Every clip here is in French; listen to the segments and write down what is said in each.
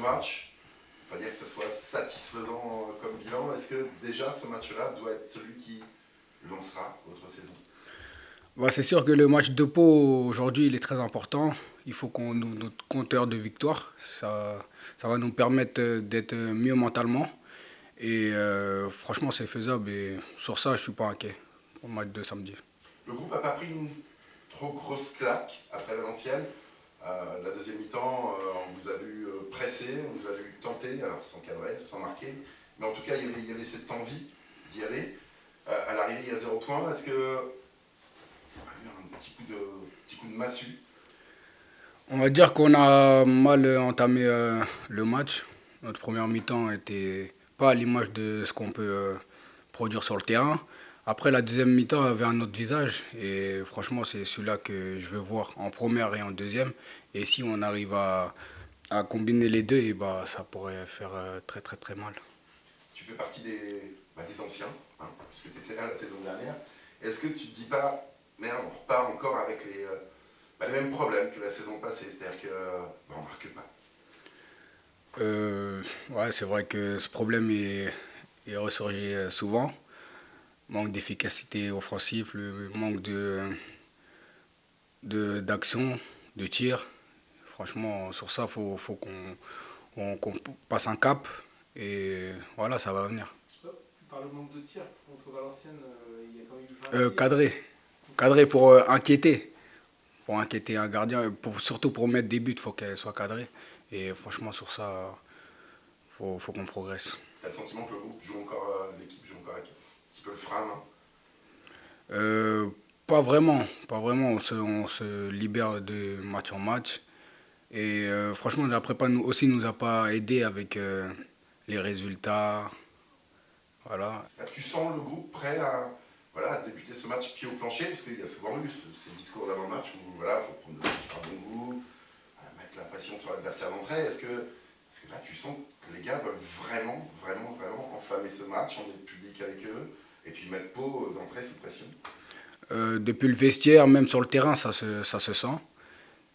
match, on va dire que ce soit satisfaisant comme bilan. Est-ce que déjà ce match-là doit être celui qui lancera votre saison? Bah, c'est sûr que le match de Pau aujourd'hui il est très important. Il faut qu'on ouvre notre compteur de victoire. Ça va nous permettre d'être mieux mentalement. Et franchement, c'est faisable. Et sur ça, je suis pas inquiet pour le match de samedi. Le groupe n'a pas pris une trop grosse claque après Valenciennes. La deuxième mi-temps, on vous a vu presser, on vous a vu tenter, alors sans cadrer, sans marquer. Mais en tout cas, il y avait cette envie d'y aller. À l'arrivée, il y a 0 point. Est-ce que on a eu un petit coup de massue? On va dire qu'on a mal entamé le match. Notre première mi-temps était pas à l'image de ce qu'on peut produire sur le terrain. Après, la deuxième mi-temps avait un autre visage. Et franchement, c'est celui-là que je veux voir en première et en deuxième. Et si on arrive à combiner les deux, et bah, ça pourrait faire très très très mal. Tu fais partie des anciens, hein, puisque tu étais là la saison dernière. Est-ce que tu te dis pas, merde, on repart encore avec les mêmes problèmes que la saison passée, c'est-à-dire qu'on ne marque pas? Ouais, c'est vrai que ce problème est ressurgi souvent. Manque d'efficacité offensive, le manque d'action, de tir. Franchement, sur ça, faut qu'on passe un cap. Et voilà, ça va venir. Par le manque de tir contre Valenciennes, il y a quand même eu 20 tirs. Cadré. Cadré pour inquiéter. Pour inquiéter un gardien. Surtout pour mettre des buts, il faut qu'elle soit cadrée. Et franchement, sur ça, faut qu'on progresse. Tu as le sentiment que le groupe joue encore, l'équipe joue encore avec un petit peu le frein, non? Euh, Pas vraiment. Pas vraiment. On se libère de match en match. Et franchement, la prépa aussi nous a pas aidé avec les résultats. Voilà. Tu sens le groupe prêt à, voilà, à débuter ce match pied au plancher, parce qu'il y a souvent eu ces discours d'avant le match où voilà, il faut prendre le match par bon goût, mettre la pression sur l'adversaire d'entrée. Est-ce que là tu sens que les gars veulent vraiment, vraiment, vraiment enflammer ce match, en être public avec eux, et puis mettre Pau d'entrée sous pression? Depuis le vestiaire, même sur le terrain, ça se sent.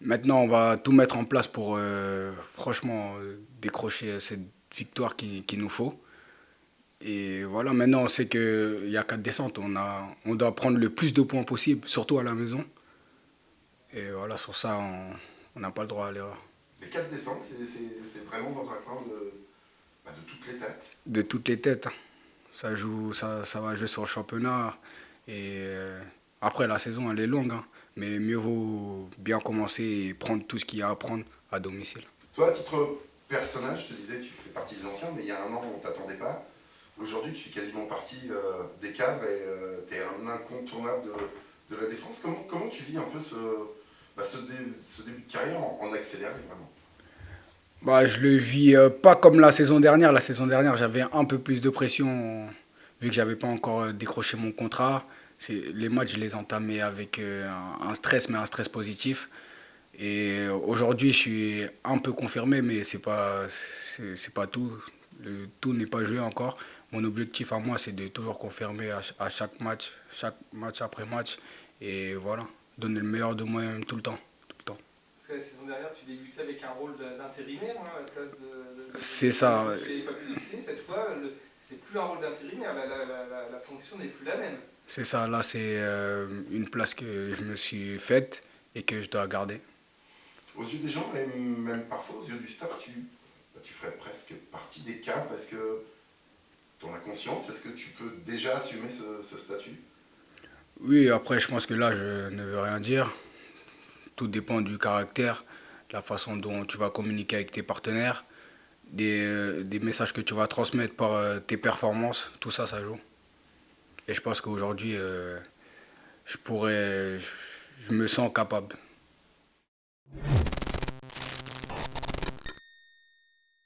Maintenant, on va tout mettre en place pour franchement décrocher cette victoire qu'il nous faut. Et voilà, maintenant on sait qu'il y a 4 descentes. On doit prendre le plus de points possible, surtout à la maison. Et voilà, sur ça, on n'a pas le droit à l'erreur. Les 4 descentes, c'est vraiment dans un coin de toutes les têtes. De toutes les têtes, hein. Ça va jouer sur le championnat. Et après, la saison, elle est longue, hein. Mais mieux vaut bien commencer et prendre tout ce qu'il y a à prendre à domicile. Toi, à titre personnel, je te disais, tu fais partie des anciens, mais il y a un an, on ne t'attendait pas. Aujourd'hui, tu fais quasiment partie des cadres et tu es un incontournable de la défense. Comment tu vis un peu ce début de carrière en accéléré, vraiment? Bah, je le vis pas comme la saison dernière. La saison dernière, j'avais un peu plus de pression vu que j'avais pas encore décroché mon contrat. Les matchs, je les entamais avec un stress, mais un stress positif. Et aujourd'hui, je suis un peu confirmé, mais c'est pas tout. Le tout n'est pas joué encore. Mon objectif à moi, c'est de toujours confirmer à chaque match après match. Et voilà, donner le meilleur de moi-même tout le temps. Tout le temps. Parce que la saison dernière, tu débutais avec un rôle d'intérimaire hein, à la place de C'est titulaire. ça. Tu n'avais pas pu débuter. Cette fois, c'est plus un rôle d'intérimaire. La fonction n'est plus la même. C'est ça, là c'est une place que je me suis faite et que je dois garder. Aux yeux des gens, et même parfois aux yeux du staff, tu ferais presque partie des cadres. Est-ce que tu en as conscience? Est-ce que tu peux déjà assumer ce statut? Oui, après je pense que là je ne veux rien dire. Tout dépend du caractère, la façon dont tu vas communiquer avec tes partenaires, des messages que tu vas transmettre par tes performances, tout ça, ça joue. Et je pense qu'aujourd'hui, je me sens capable.